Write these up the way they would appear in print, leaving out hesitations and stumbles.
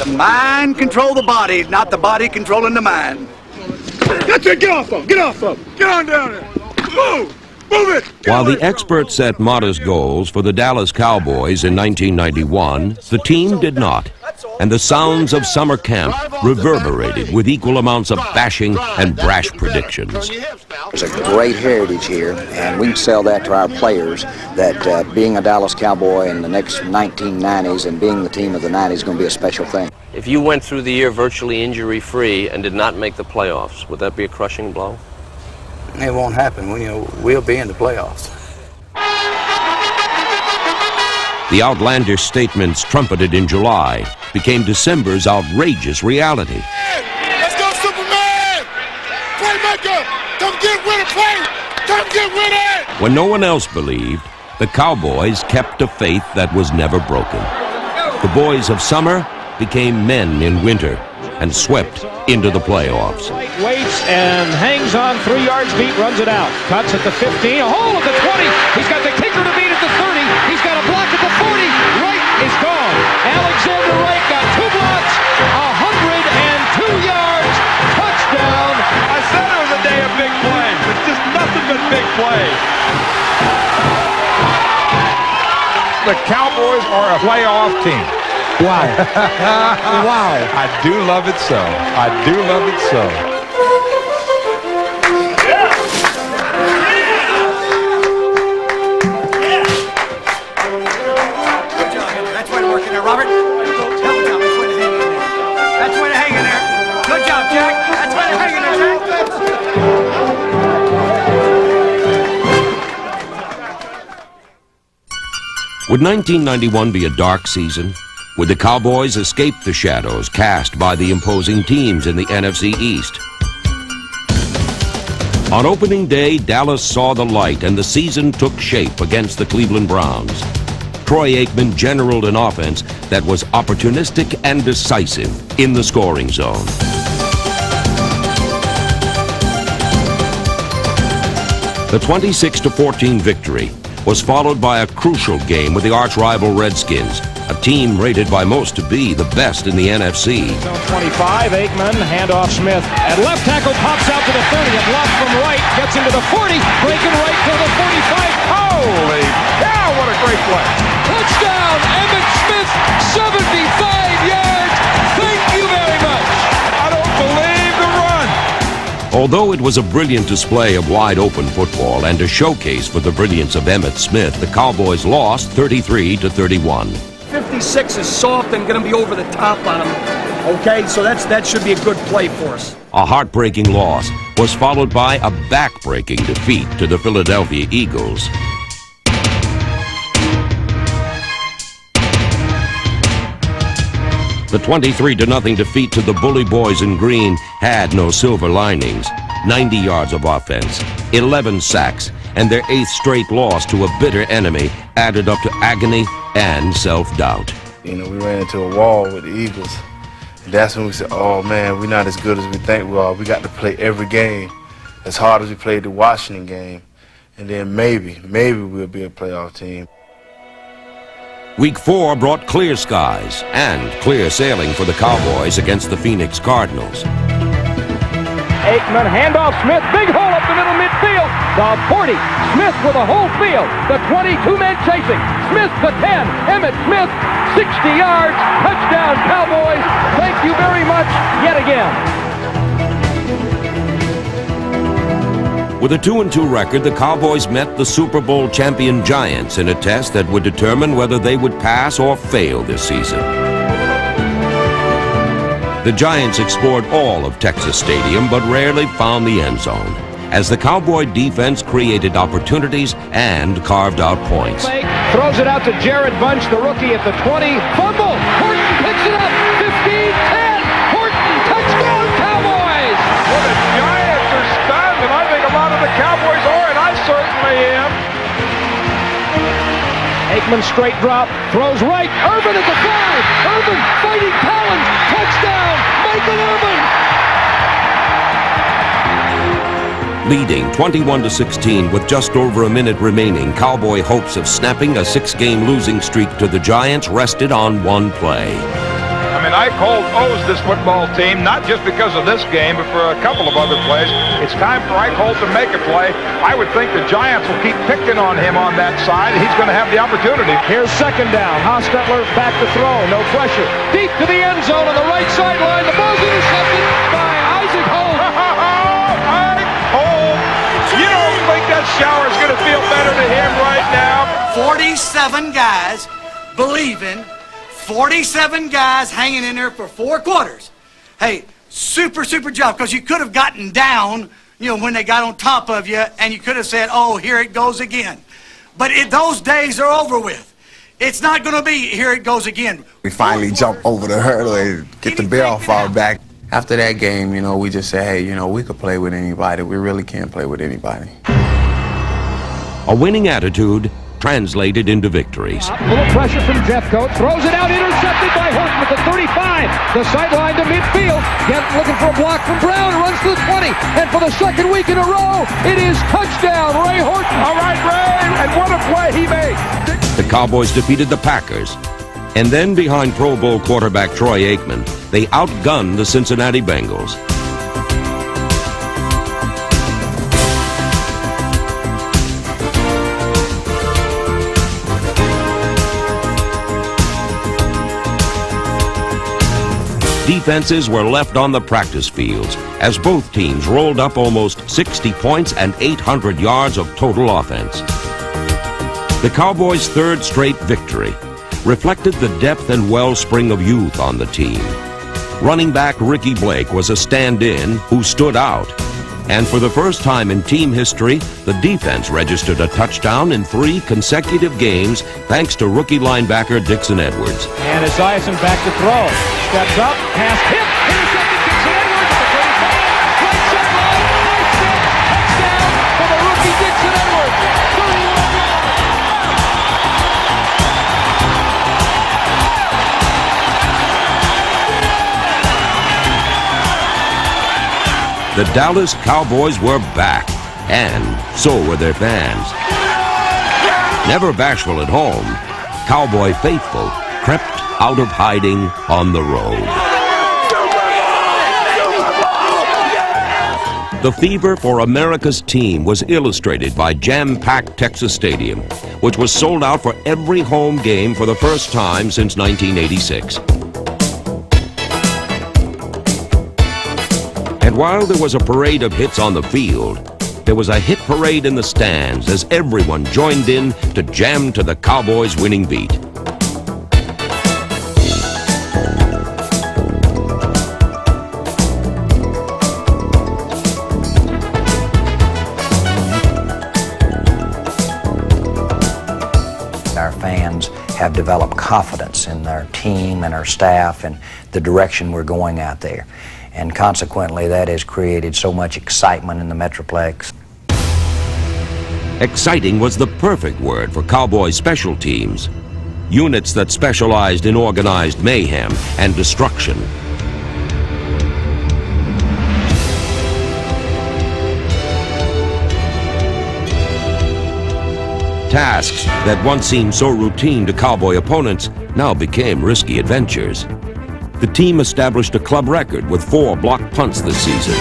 The mind control the body, not the body controlling the mind. That's it, get off of him, get off of him. Get on down there. Move, move it. While the experts set modest goals for the Dallas Cowboys in 1991, the team did not. And the sounds of summer camp reverberated with equal amounts of bashing and brash predictions. There's a great heritage here, and we can sell that to our players, that being a Dallas Cowboy in the next 1990s and being the team of the 90s is going to be a special thing. If you went through the year virtually injury-free and did not make the playoffs, would that be a crushing blow? It won't happen. We'll be in the playoffs. The outlandish statements trumpeted in July became December's outrageous reality. Let's go, Superman! Playmaker! Come get with it, play! Come get with it! When no one else believed, the Cowboys kept a faith that was never broken. The boys of summer became men in winter and swept into the playoffs. Waits and hangs on, 3 yards deep, runs it out. Cuts at the 15, a hole at the 20. He's got the kicker to beat at the 30. He's got a block at the 40. Wright is gone. Alexander Wright got 2 blocks, 102 yards, touchdown. I said it was a day of big plays. It's just nothing but big plays. The Cowboys are a playoff team. Wow. Wow. I do love it so. I do love it so. Good job. That's way to work in there, Robert. Good job. That's way to hang in there. Good job, Jack. That's way to hang in there, Jack. Would 1991 be a dark season? Would the Cowboys escape the shadows cast by the imposing teams in the NFC East? On opening day, Dallas saw the light and the season took shape against the Cleveland Browns. Troy Aikman generaled an offense that was opportunistic and decisive in the scoring zone. The 26-14 victory was followed by a crucial game with the arch-rival Redskins, a team rated by most to be the best in the NFC. Zone 25, Aikman, handoff Smith. At left tackle, pops out to the 30, a block from Wright, gets into the 40, breaking right to the 45. Holy cow, what a great play. Touchdown, Emmitt Smith, 75 yards. Thank you very much. I don't believe the run. Although it was a brilliant display of wide-open football and a showcase for the brilliance of Emmitt Smith, the Cowboys lost 33-31. 56 is soft and going to be over the top on him. Okay, so that should be a good play for us. A heartbreaking loss was followed by a back-breaking defeat to the Philadelphia Eagles. The 23-0 defeat to the Bully Boys in green had no silver linings. 90 yards of offense, 11 sacks, and their 8th straight loss to a bitter enemy added up to agony and self-doubt. You know, we ran into a wall with the Eagles, and that's when we said, oh man, we're not as good as we think we are. We got to play every game as hard as we played the Washington game, and then maybe we'll be a playoff team. Week 4 brought clear skies and clear sailing for the Cowboys against the Phoenix Cardinals. Aikman, handoff Smith, big hole up the middle midfield. The 40, Smith with a whole field. The 22 men chasing. Smith the 10, Emmitt Smith, 60 yards, touchdown Cowboys. Thank you very much yet again. With a 2-2 record, the Cowboys met the Super Bowl champion Giants in a test that would determine whether they would pass or fail this season. The Giants explored all of Texas Stadium but rarely found the end zone, as the Cowboy defense created opportunities and carved out points. Throws it out to Jared Bunch, the rookie at the 20. Fumble! Horton picks it up! 15-10! Horton, touchdown Cowboys! Well, the Giants are stunned, and I think a lot of the Cowboys are, and I certainly am. Aikman straight drop, throws right, Irvin at the 5! Irvin fighting Collins, touchdown! Michael Irvin! Leading 21-16 with just over a minute remaining, Cowboy hopes of snapping a 6-game losing streak to the Giants rested on one play. I mean, Ike Holt owes this football team, not just because of this game, but for a couple of other plays. It's time for Ike Holt to make a play. I would think the Giants will keep picking on him on that side. He's going to have the opportunity. Here's second down. Hostetler back to throw. No pressure. Deep to the end zone on the right sideline. The ball's intercepted by Isaac Holt. Ike Holt! You don't think that shower's going to feel better to him right now? 47 guys believing, 47 guys hanging in there for 4 quarters. Hey, super job, because you could have gotten down, you know, when they got on top of you, and you could have said, oh, here it goes again. But those days are over with. It's not going to be, here it goes again. We finally jump over the hurdle and get the bell off our back. After that game, you know, we just say, hey, you know, we could play with anybody. We really can't play with anybody. A winning attitude translated into victories. A little pressure from Jeffcoat. Throws it out, intercepted by Horton at the 35. The sideline to midfield. Looking for a block from Brown. Runs to the 20. And for the second week in a row, it is touchdown, Ray Horton. All right, Ray, and what a play he made. The Cowboys defeated the Packers. And then behind Pro Bowl quarterback Troy Aikman, they outgunned the Cincinnati Bengals. Defenses were left on the practice fields as both teams rolled up almost 60 points and 800 yards of total offense. The Cowboys' third straight victory reflected the depth and wellspring of youth on the team. Running back Ricky Blake was a stand-in who stood out. And for the first time in team history, the defense registered a touchdown in 3 consecutive games thanks to rookie linebacker Dixon Edwards. And Esiason back to throw. Steps up, pass hit, intercepted Dixon Edwards at the 35. Right sideline, right step, touchdown for the rookie Dixon Edwards. 31 The Dallas Cowboys were back, and so were their fans. Never bashful at home, Cowboy faithful crept out of hiding on the road. The fever for America's team was illustrated by jam-packed Texas Stadium, which was sold out for every home game for the first time since 1986. And while there was a parade of hits on the field, there was a hit parade in the stands as everyone joined in to jam to the Cowboys' winning beat. Our fans have developed confidence in their team and our staff and the direction we're going out there. And consequently, that has created so much excitement in the Metroplex. Exciting was the perfect word for Cowboy special teams, units that specialized in organized mayhem and destruction. Tasks that once seemed so routine to Cowboy opponents now became risky adventures. The team established a club record with 4 blocked punts this season.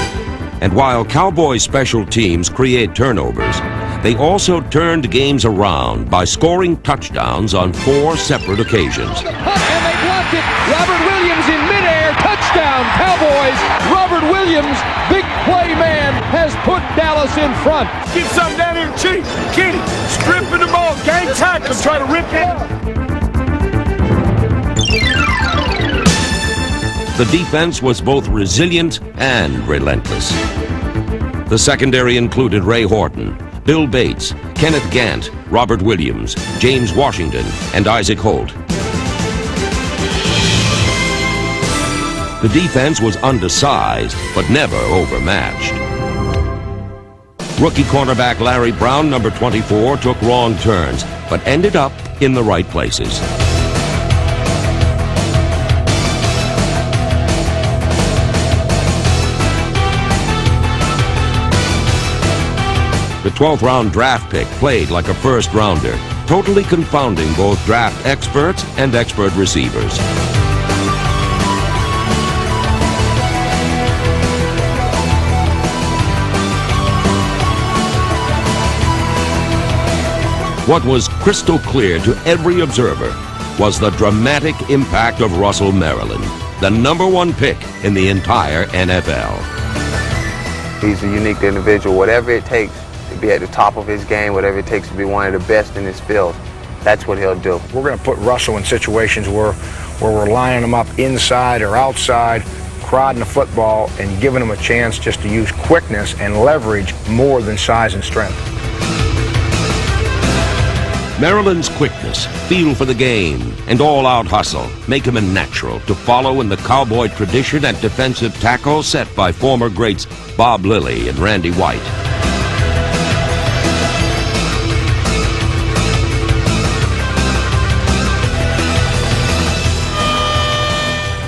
And while Cowboy special teams create turnovers, they also turned games around by scoring touchdowns on 4 separate occasions. and they blocked it. Robert Williams in midair. Touchdown, Cowboys. Robert Williams, big play man, has put Dallas in front. Get something down here, Chief. Kenny, stripping the ball, gang tackle, try to rip it. The defense was both resilient and relentless. The secondary included Ray Horton, Bill Bates, Kenneth Gant, Robert Williams, James Washington, and Isaac Holt. The defense was undersized, but never overmatched. Rookie cornerback Larry Brown, number 24, took wrong turns, but ended up in the right places. The 12th round draft pick played like a first rounder, totally confounding both draft experts and expert receivers. What was crystal clear to every observer was the dramatic impact of Russell Maryland, the #1 pick in the entire NFL. He's a unique individual. Whatever it takes to be at the top of his game, whatever it takes to be one of the best in his field, that's what he'll do. We're going to put Russell in situations where we're lining him up inside or outside, prodding the football and giving him a chance just to use quickness and leverage more than size and strength. Maryland's quickness, feel for the game, and all-out hustle make him a natural to follow in the Cowboy tradition at defensive tackle set by former greats Bob Lilly and Randy White.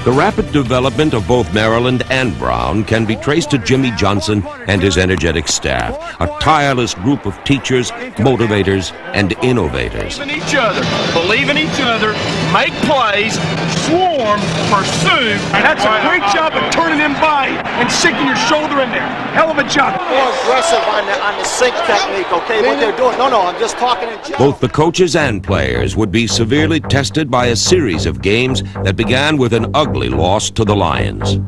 The rapid development of both Maryland and Brown can be traced to Jimmy Johnson and his energetic staff, a tireless group of teachers, motivators, and innovators. Believe in each other, make plays, swarm, pursue. And that's a great job of turning them by and sinking your shoulder in there. Hell of a job. More aggressive on the sink technique, okay? What they're doing. No, I'm just talking in general. Both the coaches and players would be severely tested by a series of games that began with an ugly loss to the Lions.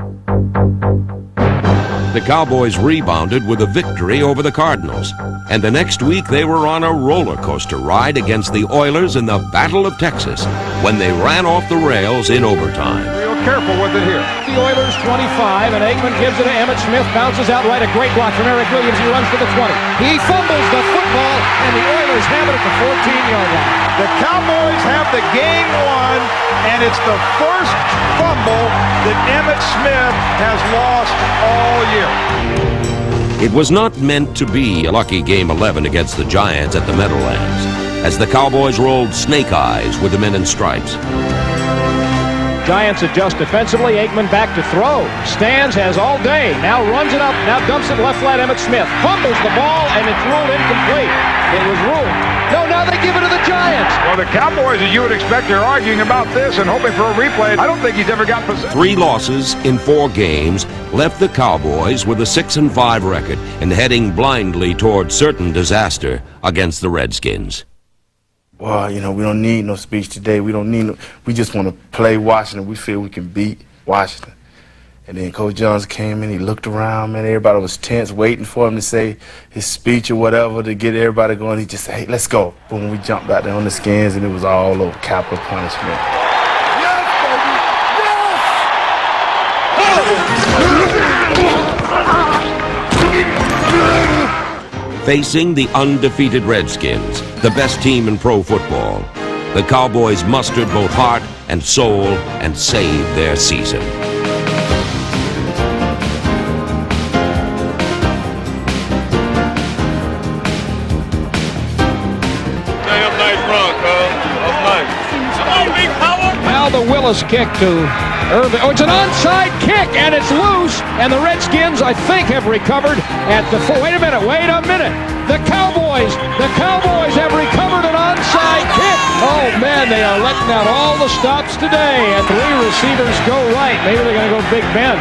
The Cowboys rebounded with a victory over the Cardinals, and the next week they were on a roller coaster ride against the Oilers in the Battle of Texas when they ran off the rails in overtime. Real careful with it here. The Oilers 25, and Aikman gives it to Emmitt Smith, bounces out right, a great block from Eric Williams, he runs to the 20. He fumbles the football, and the Oilers have it at the 14-yard line. The Cowboys have the game won, and it's the first fumble that Emmitt Smith has lost all year. It was not meant to be a lucky Game 11 against the Giants at the Meadowlands, as the Cowboys rolled snake eyes with the men in stripes. Giants adjust defensively. Aikman back to throw. Stands, has all day. Now runs it up. Now dumps it left flat. Emmitt Smith fumbles the ball, and it's ruled incomplete. It was ruled. No, now they give it to the Giants. Well, the Cowboys, as you would expect, they're arguing about this and hoping for a replay. I don't think he's ever got possession. 3 losses in 4 games left the Cowboys with a 6-5 record and heading blindly toward certain disaster against the Redskins. Well, you know, we don't need no speech today. We just want to play Washington. We feel we can beat Washington. And then Coach Jones came in, he looked around, man, everybody was tense, waiting for him to say his speech or whatever to get everybody going. He just said, hey, let's go. Boom, we jumped out there on the skins, and it was all over capital punishment. Yes, baby, yes! Facing the undefeated Redskins, the best team in pro football, the Cowboys mustered both heart and soul and saved their season. Now the Willis kick to Irvin. Oh, it's an onside kick, and it's loose. And the Redskins, I think, have recovered at the 4. Wait a minute. The Cowboys have recovered an onside kick. Oh, man, they are letting out all the stops today. And 3 receivers go right. Maybe they're going to go Big Ben.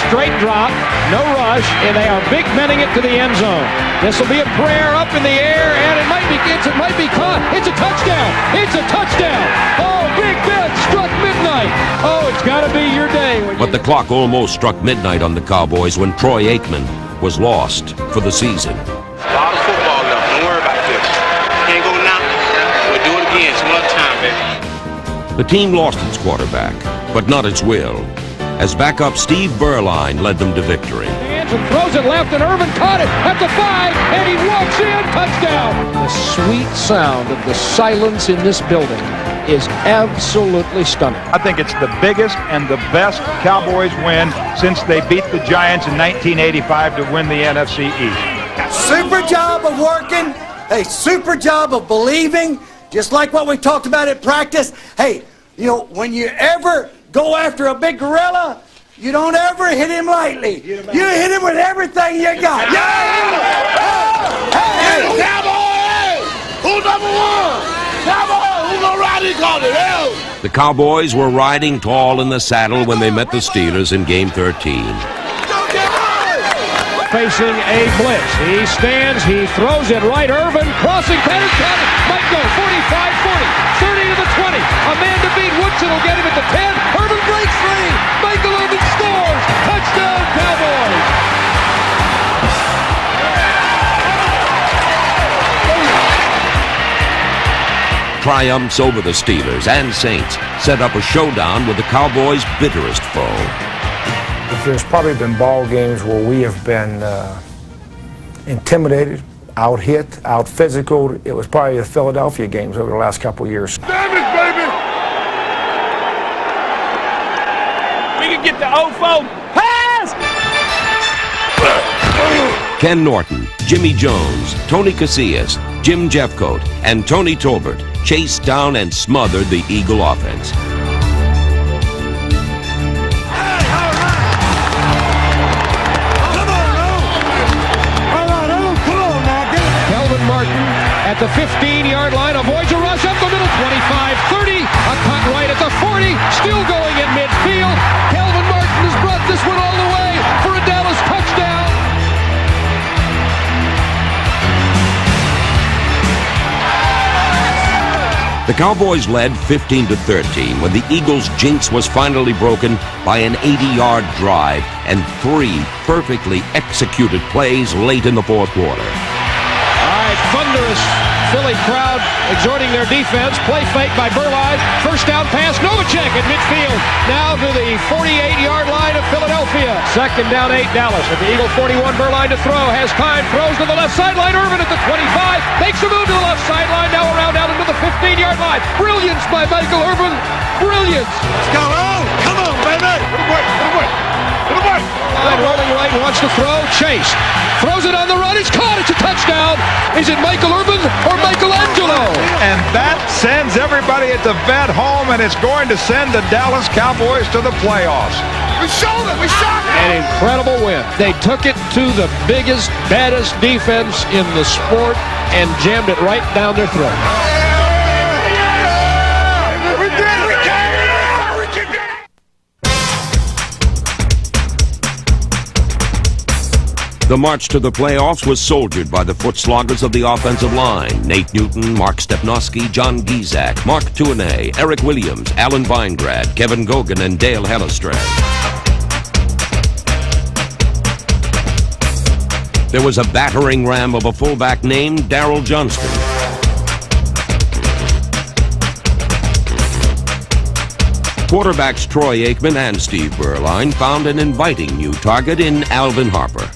Straight drop, no rush, and they are Big Benning it to the end zone. This will be a prayer up in the air, and it might be caught. It's a touchdown. It's a touchdown. Oh, Big Ben struck midnight. Oh, it's got to be your day. But the clock almost struck midnight on the Cowboys when Troy Aikman was lost for the season. A lot of football left. Don't worry about this. Can't go now. We'll do it again some other time, baby. The team lost its quarterback, but not its will, as backup Steve Berline led them to victory. And throws it left, and Irvin caught it at the 5, and he walks in, touchdown. The sweet sound of the silence in this building is absolutely stunning. I think it's the biggest and the best Cowboys win since they beat the Giants in 1985 to win the NFC East. Super job of working. Hey, super job of believing, just like what we talked about at practice. Hey, you know, when you ever go after a big gorilla, you don't ever hit him lightly. You hit him with everything you got. Hey, Cowboys! Who's number 1? Cowboys! Who's gonna ride his car? The Cowboys were riding tall in the saddle when they met the Steelers in Game 13. facing a blitz. He stands, he throws it right. Irvin crossing pattern, might go 45-40, 30 to the 20. A man to beat. Woodson will get him at the 10. Irvin breaks free. Michael Irvin scores. Touchdown, Cowboys. Triumphs over the Steelers and Saints set up a showdown with the Cowboys' bitterest foe. If there's probably been ball games where we have been intimidated, out-hit, out-physical, it was probably the Philadelphia games over the last couple of years. Damn it, baby! We can get the 0-4 pass! Ken Norton, Jimmy Jones, Tony Casillas, Jim Jeffcoat, and Tony Tolbert chased down and smothered the Eagle offense. Kelvin Martin at the 15-yard line avoids a rush up the middle, 25-30, a cut right at the 40, still going in midfield. Kelvin Martin has brought this one all the way for a Dallas touchdown. The Cowboys led 15-13 when the Eagles' jinx was finally broken by an 80-yard drive and 3 perfectly executed plays late in the fourth quarter. All right, thunderous Philly crowd exhorting their defense. Play fake by Burline. First down pass, Novacek at midfield. Now to the 48-yard line of Philadelphia. Second down 8, Dallas. At the Eagle 41, Burline to throw. Has time, throws to the left sideline. Irvin at the 25. Makes a move to the left sideline. Now around out into the 15-yard line. Brilliance by Michael Irvin. Brilliance. Let's go on. Come on, baby. Put away. Put away. Put away. Line rolling right, wants to throw. Chase throws it on the run. He's caught. It's a touchdown. Is it Michael Irvin or Michelangelo? And that sends everybody at the vet home, and it's going to send the Dallas Cowboys to the playoffs. We showed it. We shot it. An incredible win. They took it to the biggest, baddest defense in the sport and jammed it right down their throat. We did it. We came in. We can do it. The march to the playoffs was soldiered by the foot sloggers of the offensive line: Nate Newton, Mark Stepnoski, John Gizak, Mark Tuanay, Eric Williams, Alan Weingrad, Kevin Gogan, and Dale Hellestrand. There was a battering ram of a fullback named Darryl Johnston. Quarterbacks Troy Aikman and Steve Burline found an inviting new target in Alvin Harper.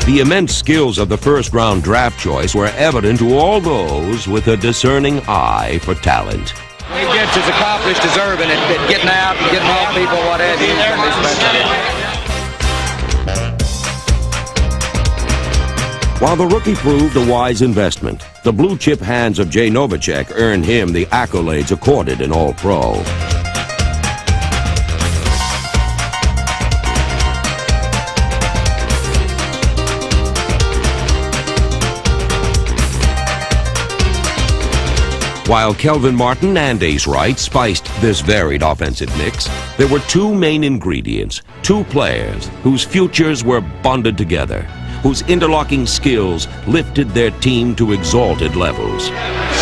The immense skills of the first-round draft choice were evident to all those with a discerning eye for talent. He gets his accomplished deserving at getting out and getting off people, what have you. While the rookie proved a wise investment, the blue-chip hands of Jay Novacek earned him the accolades accorded in All-Pro. While Kelvin Martin and Ace Wright spiced this varied offensive mix, there were 2 main ingredients, 2 players whose futures were bonded together, whose interlocking skills lifted their team to exalted levels.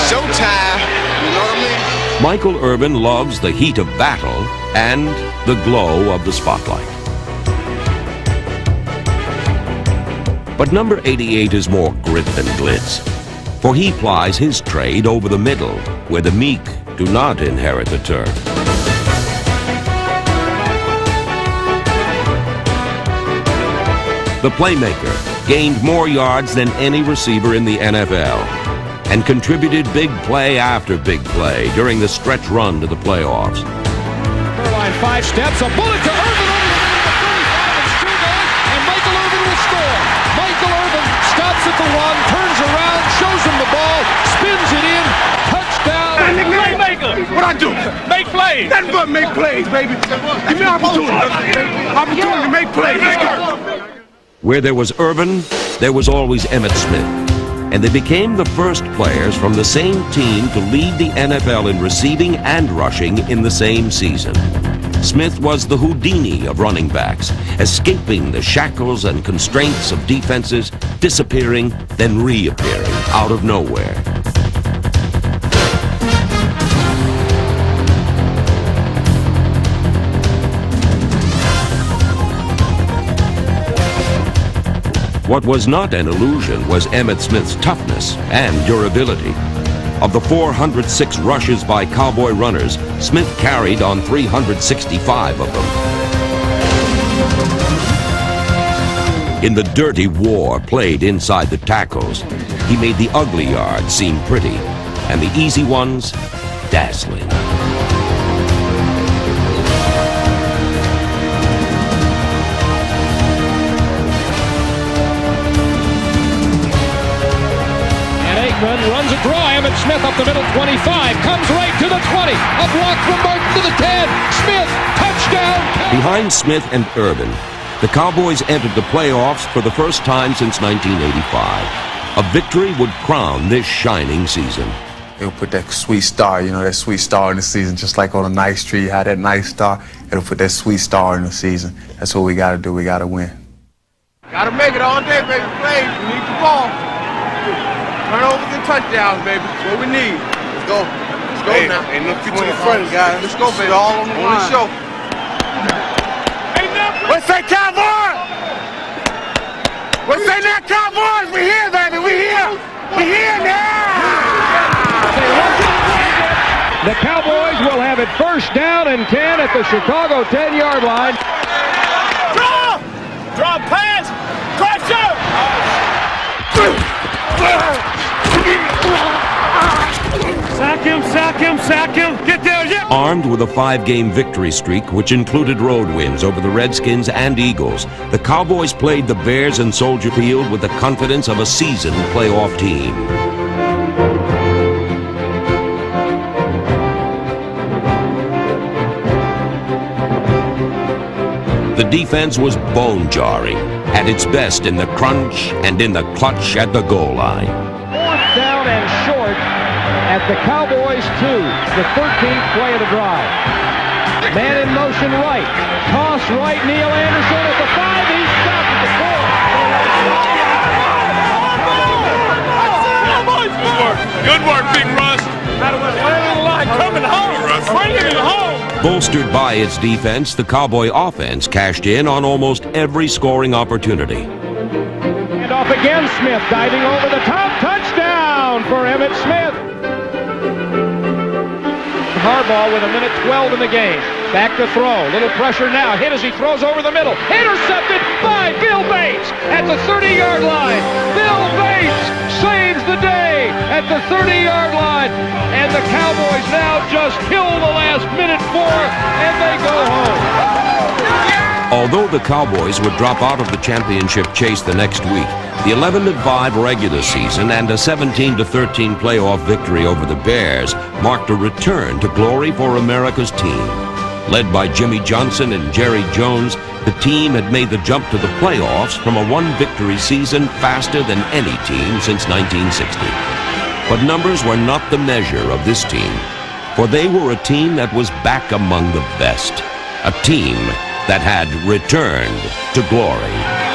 Showtime. You know what I mean? Michael Irvin loves the heat of battle and the glow of the spotlight. But number 88 is more grit than glitz, for he plies his trade over the middle, where the meek do not inherit the turf. The playmaker gained more yards than any receiver in the NFL and contributed big play after big play during the stretch run to the playoffs. Burline 5 steps, a bullet to Irvin over the 35, and still going, and Michael Irvin will score. Michael Irvin stops at the 1, turns around, shows him the ball, spins it in, touchdown. What I do? Make plays. Nothing but make plays, baby. Give me an opportunity. Opportunity to make plays. Let's go. Where there was Irvin, there was always Emmitt Smith, and they became the first players from the same team to lead the NFL in receiving and rushing in the same season. Smith was the Houdini of running backs, escaping the shackles and constraints of defenses, disappearing, then reappearing out of nowhere. What was not an illusion was Emmitt Smith's toughness and durability. Of the 406 rushes by Cowboy runners, Smith carried on 365 of them. In the dirty war played inside the tackles, he made the ugly yards seem pretty and the easy ones dazzling. Runs a draw. Emmitt Smith up the middle, 25. Comes right to the 20. A block from Martin to the 10. Smith, touchdown. Behind Smith and Urban, the Cowboys entered the playoffs for the first time since 1985. A victory would crown this shining season. It'll put that sweet star, you know, that sweet star in the season, just like on a nice tree, you have that nice star. It'll put that sweet star in the season. That's what we got to do. We got to win. Got to make it all day, baby. Play. We need the ball. Turnovers and touchdowns, baby. That's what we need. Let's go. Let's go now. Ain't no future in front, guys. Let's go, baby. All on the line. Show. What's that, Cowboys? What's that now, Cowboys? We here, baby. We here. We here now. The Cowboys will have it first down and 10 at the Chicago 10-yard line. Draw! Draw pass! Pressure! Sack him, get there, yeah! Armed with a 5-game victory streak, which included road wins over the Redskins and Eagles, the Cowboys played the Bears in Soldier Field with the confidence of a seasoned playoff team. The defense was bone-jarring, at its best in the crunch and in the clutch at the goal line. 4th down and short at the Cowboys 2, the 13th play of the drive. Man in motion right, toss right, Neil Anderson at the 5, he's stopped at the 4. Good work, Big Russ. Right on the line, coming home. Bringing it home. Bolstered by its defense, the Cowboy offense cashed in on almost every scoring opportunity. And off again, Smith diving over the top, touchdown for Emmitt Smith. Harbaugh with 1:12 in the game. Back to throw. Little pressure now. Hit as he throws over the middle. Intercepted by Bill Bates at the 30-yard line. Bill Bates saves the day at the 30-yard line. And the Cowboys now just kill the last minute 4, and they go home. Although the Cowboys would drop out of the championship chase the next week, the 11-5 regular season and a 17-13 playoff victory over the Bears marked a return to glory for America's team. Led by Jimmy Johnson and Jerry Jones, the team had made the jump to the playoffs from a 1-victory season faster than any team since 1960. But numbers were not the measure of this team, for they were a team that was back among the best, a team that had returned to glory.